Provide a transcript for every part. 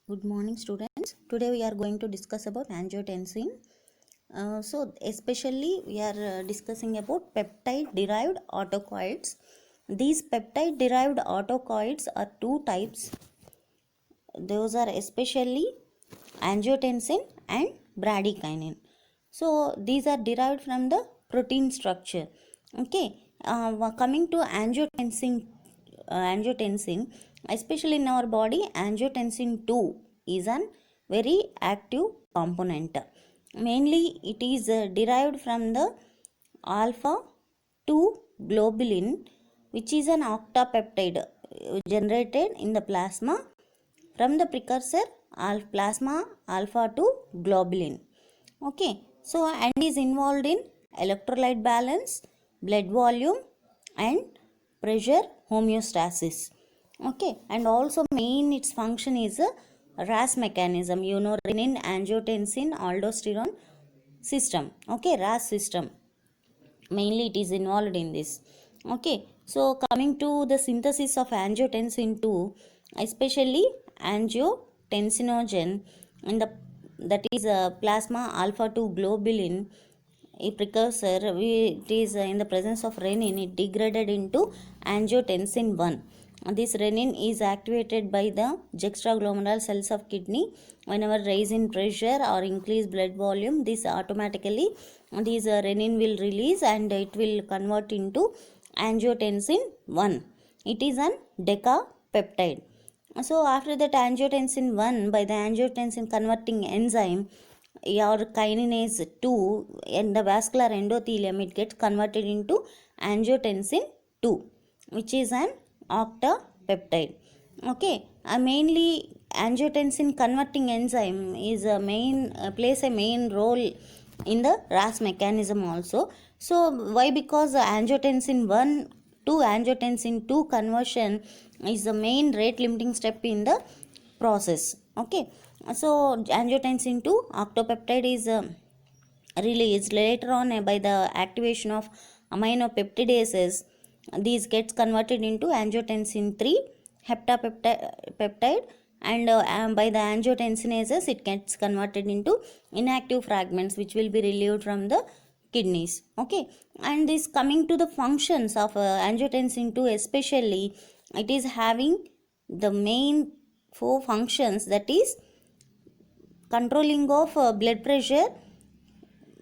Good morning, students. Today we are going to discuss about angiotensin. Especially we are discussing about peptide-derived autocoids. These peptide-derived autocoids are two types. Those are especially angiotensin and bradykinin. So these are derived from the protein structure. Okay. Coming to angiotensin, especially in our body, angiotensin 2 is an very active component. Mainly it is derived from the alpha 2 globulin, which is an octapeptide generated in the plasma from the precursor plasma alpha 2 globulin. Okay, so and is involved in electrolyte balance, blood volume, and pressure homeostasis. Okay, and also main its function is a RAS mechanism, renin angiotensin aldosterone system. Okay, RAS system, mainly it is involved in this. Okay, so coming to the synthesis of angiotensin 2, especially angiotensinogen in the that is plasma alpha 2 globulin, a precursor, it is in the presence of renin, it degraded into angiotensin 1. This renin is activated by the juxtaglomerular cells of kidney. Whenever rise in pressure or increase blood volume, this automatically this renin will release and it will convert into angiotensin 1. It is an decapeptide. So after that angiotensin 1, by the angiotensin converting enzyme, your kinase 2 in the vascular endothelium, it gets converted into angiotensin 2, which is an octapeptide. Okay, mainly angiotensin converting enzyme is a main plays a main role in the RAS mechanism also. So why? Because angiotensin 1 to angiotensin 2 conversion is the main rate limiting step in the process. Okay, so angiotensin 2 octopeptide is released later on by the activation of aminopeptidases. These gets converted into angiotensin 3 heptapeptide, and by the angiotensinases it gets converted into inactive fragments which will be relieved from the kidneys. Okay, and this coming to the functions of angiotensin 2, especially it is having the main four functions, that is controlling of blood pressure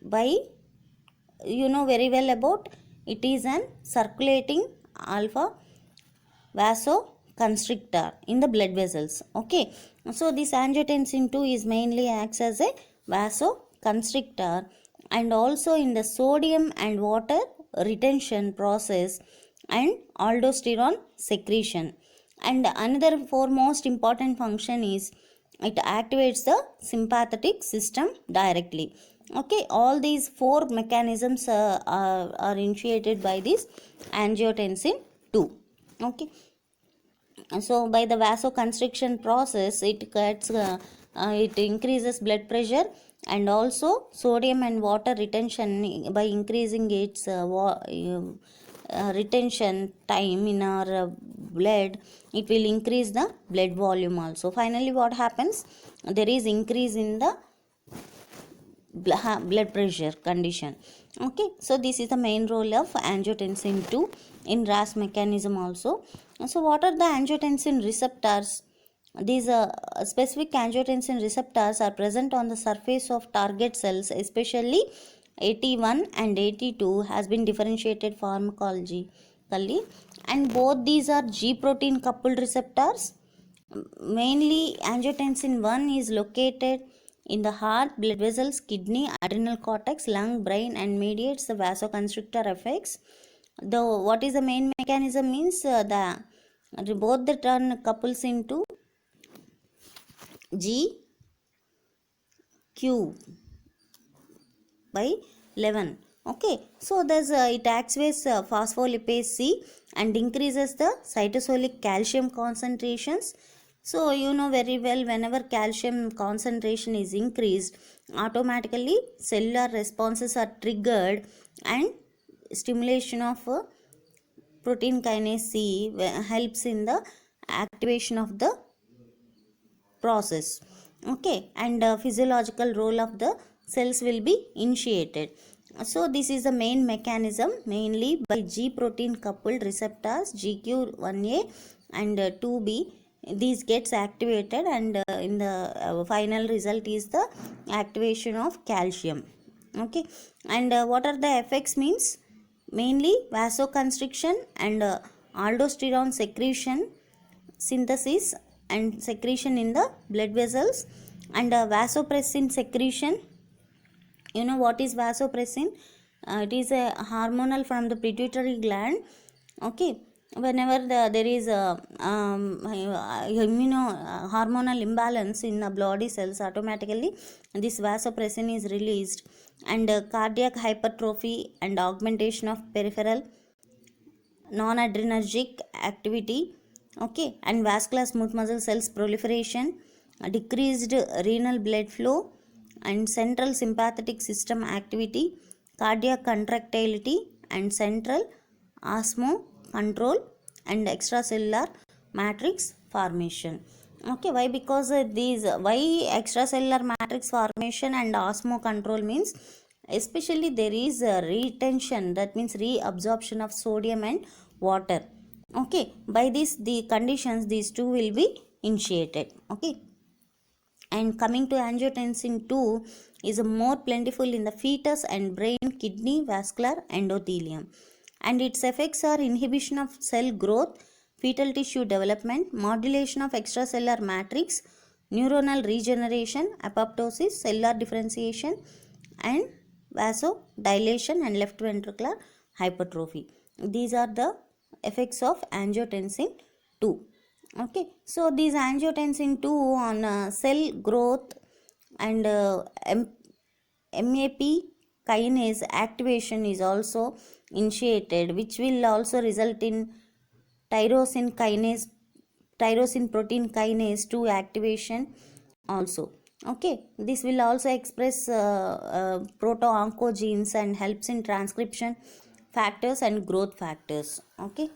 by, very well about, it is an circulating alpha vasoconstrictor in the blood vessels. Okay, so this angiotensin 2 is mainly acts as a vasoconstrictor and also in the sodium and water retention process and aldosterone secretion. And another foremost important function is it activates the sympathetic system directly. Okay, all these four mechanisms are initiated by this angiotensin 2. Okay, so by the vasoconstriction process it increases blood pressure and also sodium and water retention. By increasing its retention time in our blood, it will increase the blood volume also. Finally what happens, there is increase in the blood pressure condition. Okay, so this is the main role of angiotensin 2 in RAS mechanism also. So what are the angiotensin receptors? These specific angiotensin receptors are present on the surface of target cells, especially 81 and 82 has been differentiated pharmacologically, and both these are G protein coupled receptors. Mainly angiotensin 1 is located in the heart, blood vessels, kidney, adrenal cortex, lung, brain, and mediates the vasoconstrictor effects. The what is the main mechanism means the both the turn couples into GQ by 11. Okay, so there's it acts with phospholipase C and increases the cytosolic calcium concentrations. So you know very well, whenever calcium concentration is increased, automatically cellular responses are triggered and stimulation of protein kinase C helps in the activation of the process. Okay, and physiological role of the cells will be initiated. So this is the main mechanism, mainly by G protein coupled receptors GQ1A and 2B. These gets activated, and in the final result is the activation of calcium. Okay, and what are the effects means, mainly vasoconstriction and aldosterone secretion, synthesis and secretion in the blood vessels, and vasopressin secretion. You know what is vasopressin? It is a hormonal from the pituitary gland. Okay, whenever there is a hormonal imbalance in the body cells, automatically this vasopressin is released, and cardiac hypertrophy and augmentation of peripheral non-adrenergic activity. Okay, and vascular smooth muscle cells proliferation, decreased renal blood flow, and central sympathetic system activity, cardiac contractility, and central osmo control, and extracellular matrix formation. Okay, why? Because these why extracellular matrix formation and osmo control means, especially there is a retention, that means reabsorption of sodium and water. Okay, by this the conditions, these two will be initiated. Okay, and coming to angiotensin 2 is more plentiful in the fetus and brain, kidney, vascular endothelium, and its effects are inhibition of cell growth, fetal tissue development, modulation of extracellular matrix, neuronal regeneration, apoptosis, cellular differentiation, and vasodilation and left ventricular hypertrophy. These are the effects of angiotensin 2. Okay, so these angiotensin 2 on cell growth and MAP kinase activation is also initiated, which will also result in tyrosine kinase, tyrosine protein kinase 2 activation also. Okay, this will also express proto-oncogenes and helps in transcription factors and growth factors. Okay,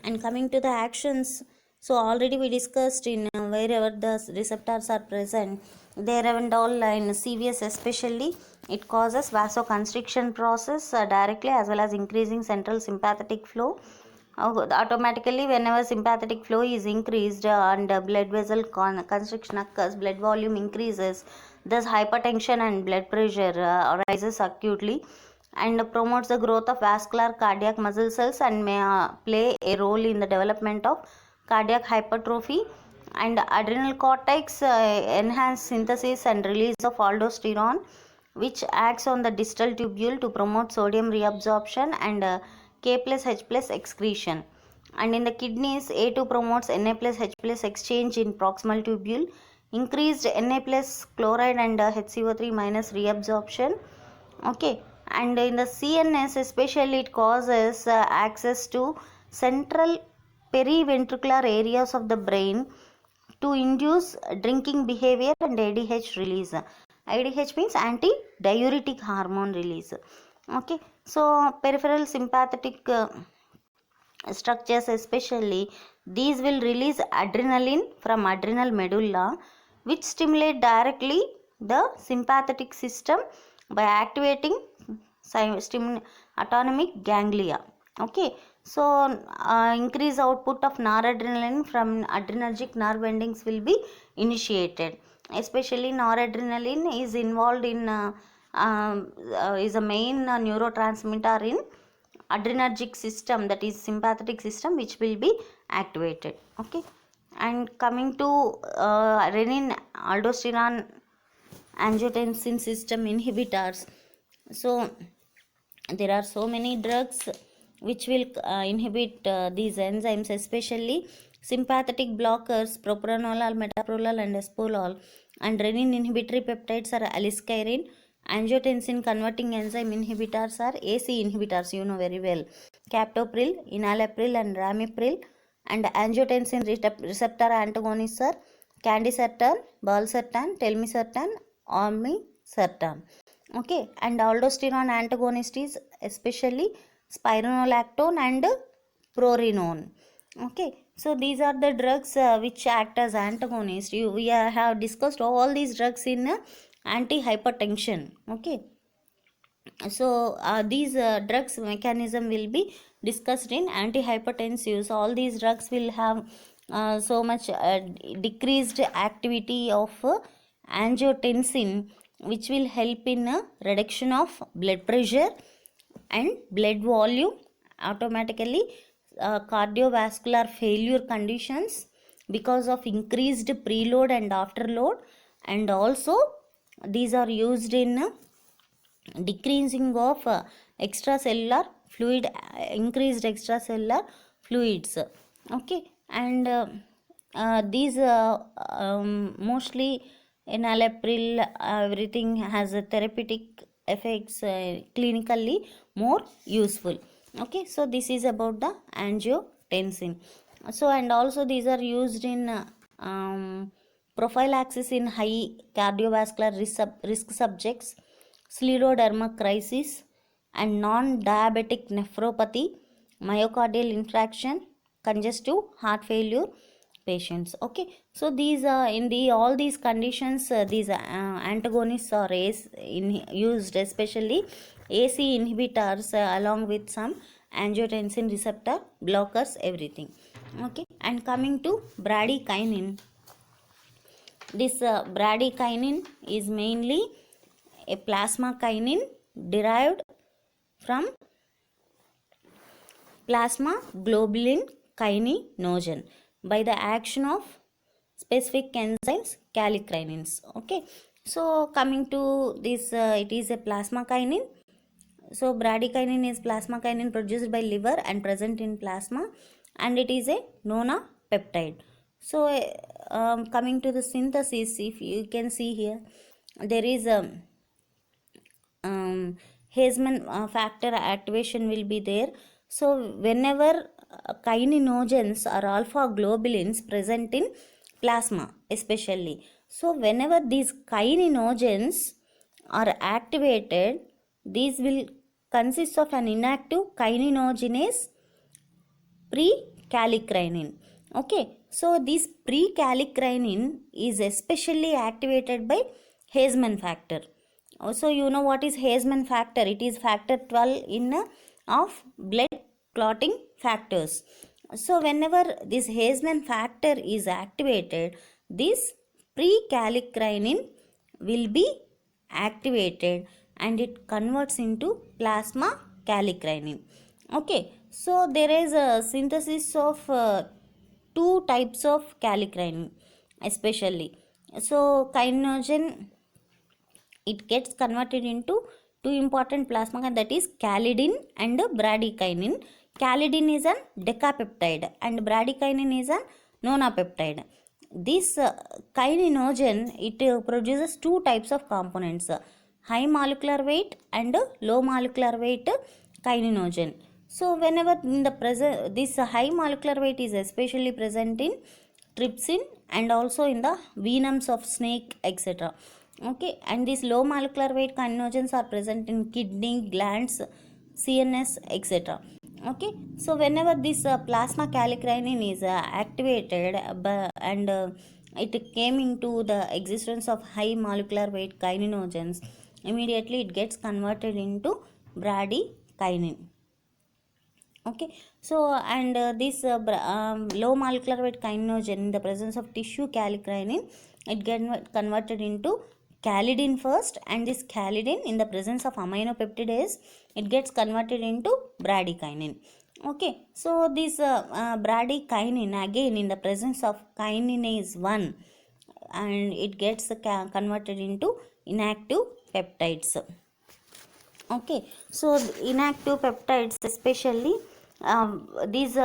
and coming to the actions, so already we discussed in wherever the receptors are present, there and all in CVS especially, it causes vasoconstriction process directly, as well as increasing central sympathetic flow. Automatically whenever sympathetic flow is increased and blood vessel constriction occurs, blood volume increases, thus hypertension and blood pressure arises acutely, and promotes the growth of vascular cardiac muscle cells, and may play a role in the development of cardiac hypertrophy. And adrenal cortex enhance synthesis and release of aldosterone, which acts on the distal tubule to promote sodium reabsorption and K plus H plus excretion. And in the kidneys, A2 promotes Na plus H plus exchange in proximal tubule, increased Na plus chloride and HCO3 minus reabsorption. Okay, and in the CNS especially, it causes access to central periventricular areas of the brain to induce drinking behavior and ADH release. ADH means anti-diuretic hormone release. Okay, so peripheral sympathetic structures especially, these will release adrenaline from adrenal medulla, which stimulate directly the sympathetic system by activating autonomic ganglia. Okay, so increase output of noradrenaline from adrenergic nerve endings will be initiated. Especially noradrenaline is involved in is a main neurotransmitter in adrenergic system, that is sympathetic system, which will be activated. Okay, and coming to renin aldosterone angiotensin system inhibitors, so there are so many drugs which will inhibit these enzymes, especially sympathetic blockers, propranolol, metoprolol, and espoliol, and renin inhibitory peptides are aliskiren. Angiotensin converting enzyme inhibitors are AC inhibitors, you know very well, captopril, enalapril, and ramipril. And angiotensin receptor antagonists are candicertan, valsartan, telmisartan, olmesartan. Okay, and aldosterone antagonist is especially spironolactone and prorinone. Okay, So these are the drugs which act as antagonists. Have discussed all these drugs in antihypertension. Okay. So these drugs mechanism will be discussed in antihypertensives. All these drugs will have so much decreased activity of angiotensin, which will help in reduction of blood pressure and blood volume. Automatically cardiovascular failure conditions because of increased preload and afterload, and also these are used in decreasing of extracellular fluid, increased extracellular fluids. Okay. And these mostly enalapril, everything has a therapeutic effects, clinically more useful. Okay. So this is about the angiotensin. So and also these are used in prophylaxis in high cardiovascular risk subjects, scleroderma crisis, and non-diabetic nephropathy, myocardial infarction, congestive heart failure patients. Okay. So these in the all these conditions, these antagonists are used, especially AC inhibitors, along with some angiotensin receptor blockers, everything. Okay. And coming to bradykinin, this bradykinin is mainly a plasma kinin derived from plasma globulin kininogen by the action of specific enzymes kallikreins. Okay. So coming to this, it is a plasma kinin. So bradykinin is plasma kinin produced by liver and present in plasma, and it is a nona peptide. So coming to the synthesis, if you can see here, there is a Haseman factor activation will be there. So whenever kininogens or alpha globulins present in plasma especially, so whenever these kininogens are activated, these will consist of an inactive kininogenase prekallikrein. Okay. So this prekallikrein is especially activated by Haseman factor. Also, you know what is Haseman factor? It is factor 12 in of blood clotting factors. So whenever this Haseman factor is activated, this prekallikrein will be activated and it converts into plasma kallikrein. Okay. So there is a synthesis of two types of kallikrein especially. So kininogen, it gets converted into two important plasma kinin, that is kallidin and bradykinin. Kallidin is a decapeptide and bradykinin is a nonapeptide. This kininogen, it produces two types of components, high molecular weight and low molecular weight kininogen. So whenever in the present, this high molecular weight is especially present in trypsin and also in the venoms of snake, etc. Okay. And these low molecular weight kininogens are present in kidney, glands, CNS, etc. Okay. So whenever this plasma kallikrein is activated and it came into the existence of high molecular weight kininogens, immediately it gets converted into bradykinin. Okay. So and this low molecular weight kininogen in the presence of tissue kallikrein, it get converted into kallidin first, and this kallidin in the presence of aminopeptidase, it gets converted into bradykinin. Okay. So this bradykinin again in the presence of kininase 1, and it gets converted into inactive peptides. Okay. So inactive peptides, especially these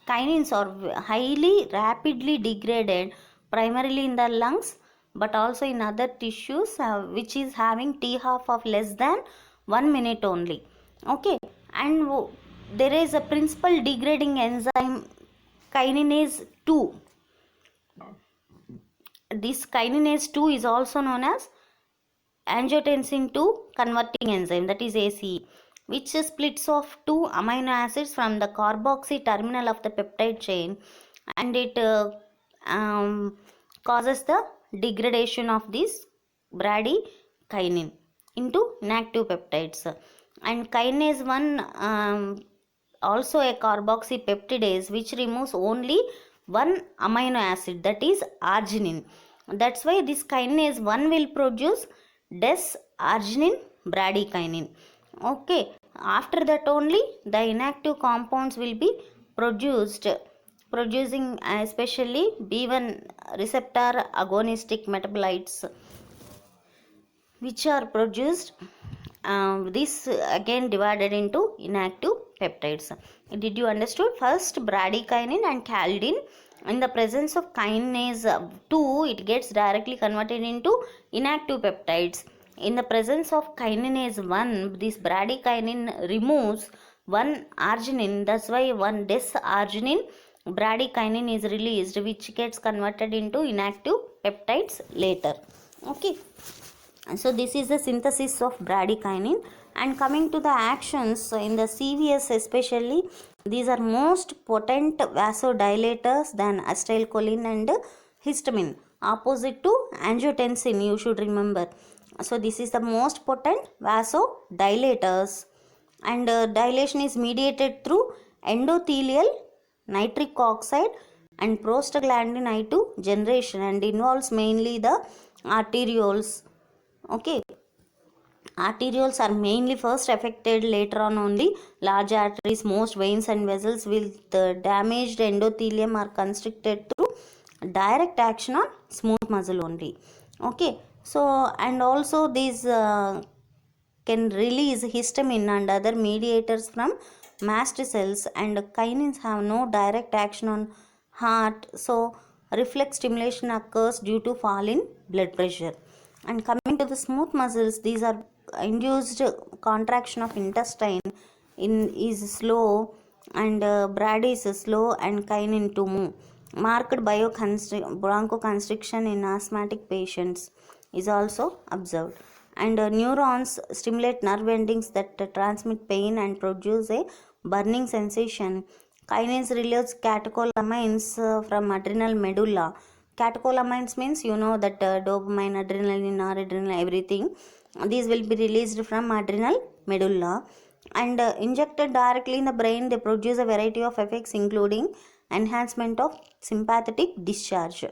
kinins are highly rapidly degraded primarily in the lungs, but also in other tissues which is having t half of less than 1 minute only. Okay. And there is a principal degrading enzyme kininase 2. This kininase 2 is also known as angiotensin 2 converting enzyme, that is ACE, which splits off two amino acids from the carboxy terminal of the peptide chain and it causes the degradation of this bradykinin into inactive peptides. And kinase 1 also a carboxypeptidase which removes only one amino acid, that is arginine. That's why this kinase 1 will produce des-arginine bradykinin. Okay, after that only the inactive compounds will be produced, producing especially B1 receptor agonistic metabolites which are produced. This again divided into inactive peptides. Did you understood? First bradykinin and kaldin, in the presence of kinase 2 it gets directly converted into inactive peptides. In the presence of kinase 1 this bradykinin removes one arginine, that's why one des-arginine bradykinin is released which gets converted into inactive peptides later. Okay, so this is the synthesis of bradykinin. And coming to the actions in the CVS especially, these are most potent vasodilators than acetylcholine and histamine, opposite to angiotensin, you should remember. So this is the most potent vasodilators, and dilation is mediated through endothelial nitric oxide and prostaglandin I2 generation and involves mainly the arterioles. Okay, arterioles are mainly first affected, later on only large arteries, most veins and vessels with the damaged endothelium are constricted through direct action on smooth muscle only. Okay, so and also these can release histamine and other mediators from mast cells, and kinins have no direct action on heart, so reflex stimulation occurs due to fall in blood pressure. And coming to the smooth muscles, these are induced contraction of intestine in is slow, and brady is slow and kinin to move. Marked bronchoconstriction in asthmatic patients is also observed. And neurons stimulate nerve endings that transmit pain and produce a burning sensation. Kinase releases catecholamines from adrenal medulla. Catecholamines means you know that dopamine, adrenaline, noradrenaline, everything. These will be released from adrenal medulla, and injected directly in the brain. They produce a variety of effects including enhancement of sympathetic discharge,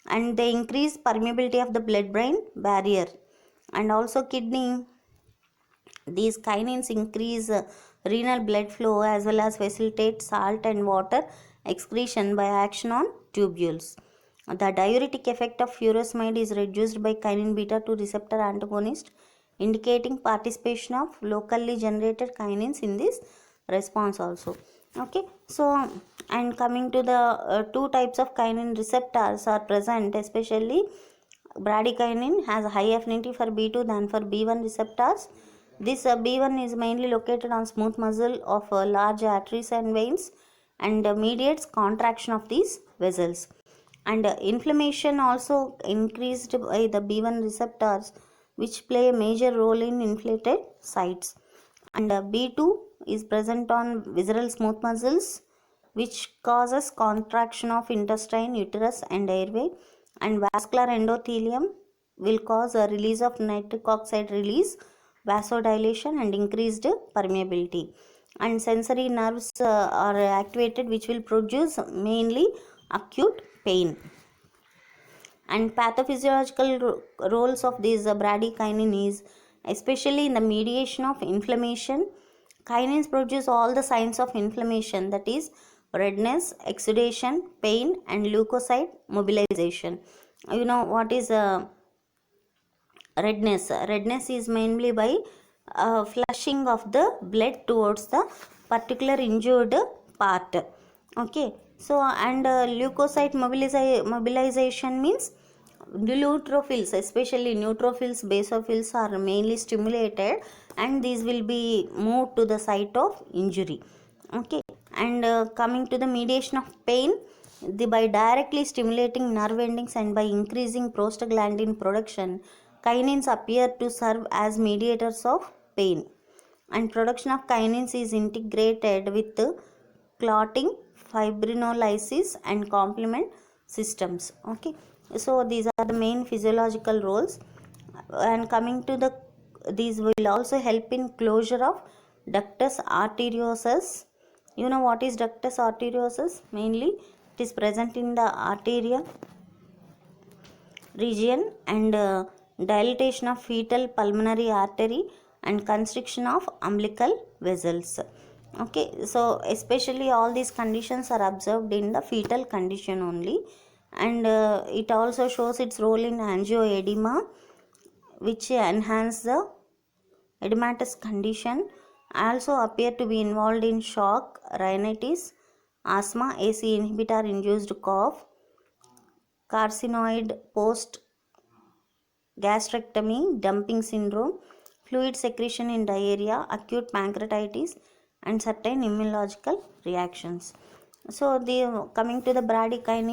and they increase permeability of the blood brain barrier. And also kidney, these kinins increase renal blood flow as well as facilitate salt and water excretion by action on tubules. The diuretic effect of furosemide is reduced by kinin beta 2 receptor antagonist, indicating participation of locally generated kinins in this response also. Okay, so and coming to the two types of kinin receptors are present, especially bradykinin has a high affinity for B2 than for B1 receptors. This B1 is mainly located on smooth muscle of large arteries and veins, and mediates contraction of these vessels. And inflammation also increased by the B1 receptors, which play a major role in inflated sites. And B2 is present on visceral smooth muscles, which causes contraction of intestine, uterus and airway. And vascular endothelium will cause a release of nitric oxide release, vasodilation and increased permeability. And sensory nerves are activated, which will produce mainly acute pain. And pathophysiological roles of this bradykinin is especially in the mediation of inflammation. Kinins produce all the signs of inflammation, that is redness, exudation, pain and leukocyte mobilization. You know what is redness? Redness is mainly by flushing of the blood towards the particular injured part. Okay, so and leukocyte mobilization means neutrophils, especially neutrophils, basophils are mainly stimulated, and these will be moved to the site of injury. Okay, and coming to the mediation of pain, by directly stimulating nerve endings and by increasing prostaglandin production, kinins appear to serve as mediators of pain. And production of kinins is integrated with clotting fibrinolysis and complement systems. Okay, so these are the main physiological roles. And coming to the, these will also help in closure of ductus arteriosus. You know what is ductus arteriosus? Mainly it is present in the arteria region, and dilatation of fetal pulmonary artery and constriction of umbilical vessels. Okay, so especially all these conditions are observed in the fetal condition only, and it also shows its role in angioedema, which enhance the edematous condition, also appear to be involved in shock, rhinitis, asthma, ACE inhibitor induced cough, carcinoid post gastrectomy, dumping syndrome, fluid secretion in diarrhea, acute pancreatitis, and certain immunological reactions. So the coming to the bradykinin